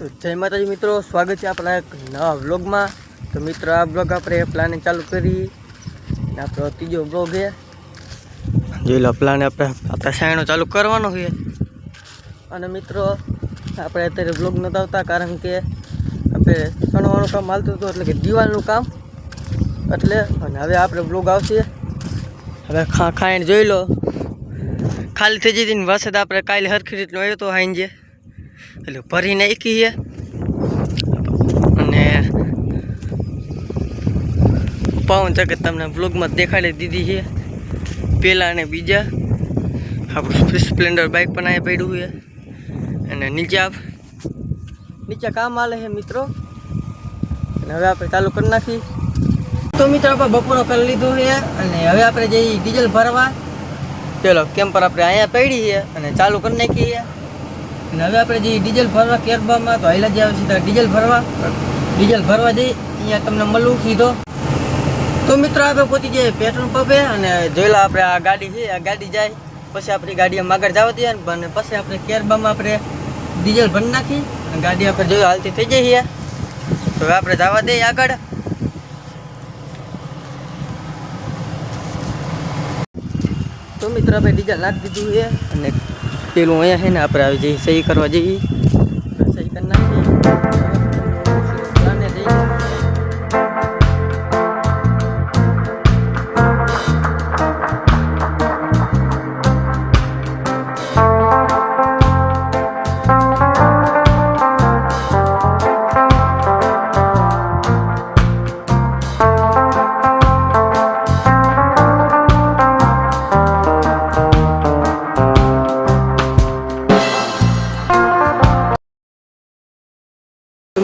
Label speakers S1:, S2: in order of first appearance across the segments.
S1: તો જય માતાજી મિત્રો, સ્વાગત છે આપણા એક નવા વ્લોગમાં। તો મિત્રો આ વ્લોગ આપણે પ્લાનિંગ ચાલુ કરી ને આપણો ત્રીજો વ્લોગ છે। જોઈ લો પ્લાન આપણે સાયણો ચાલુ કરવાનો છે। અને મિત્રો આપણે અત્યારે વ્લોગ નહોતા આવતા કારણ કે આપણે સણવાનું કામ હાલતું હતું, એટલે કે દિવાલનું કામ એટલે। અને હવે આપણે વ્લોગ આવશે। હવે ખાઈને જોઈ લો ખાલી થઈ જતી ને વરસાદ આપણે કાલે હરખી રીતનો આવ્યો હતો હાંજે, એટલે ભરી નાખી છે। અને પવન જગત તમને બ્લોગમાં દેખાડી દીધી છે પહેલાં અને બીજા। આપણું સ્પ્લેન્ડર બાઇક પણ અહીંયા પડ્યું છે અને નીચે કામ હાલે છે મિત્રો। અને હવે આપણે ચાલુ કરી નાખી। તો મિત્રો આપણે બપોરો કરી લીધો છે અને હવે આપણે જઈએ ડીઝલ ભરવા। ચલો કેમ્પર આપણે અહીંયા પડી છે અને ચાલુ કરી નાખી છે। અને હવે આપણે જઈએ ડીઝલ ભરવા કેરબામાં। તો હાઈલા જે આવે છે ત્યાં ડીઝલ ભરવા જઈએ, અહીંયા તમને મળવું સીધો। તો મિત્રો આપણે પહોંચી જઈએ પેટ્રોલ પંપે અને જોઈ લો આપણે આ ગાડી છે, આ ગાડી જાય પછી આપણી ગાડી આગળ જવા દઈએ અને પછી આપણે કેરબામાં આપણે ડીઝલ ભરી નાખી અને ગાડી આપણે જોઈ હાલતી થઈ જઈએ। તો હવે આપણે જવા દઈએ આગળ। તો મિત્રો આપણે ડીઝલ નાખી દીધું છે અને પેલું અહીંયા છે ને આપણે આવી જઈએ સહી કરવા જઈએ, સહી કરી નાખીએ અને જઈએ।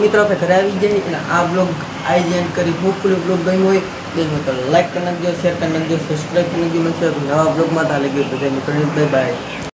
S1: મિત્રો આપણે ઘરે આવી જઈએ અને આ બ્લોગ આઈ એન્ડ કરી હોપફુલી બ્લોગ ગમ્યો હોય તો લાઈક કરી નાખજો, શેર કરી નાખજો, સબસ્ક્રાઈબ કરી નાખજો। નવા બ્લોગમાં તાલે ગયો બધા મિત્રો, બાય બાય।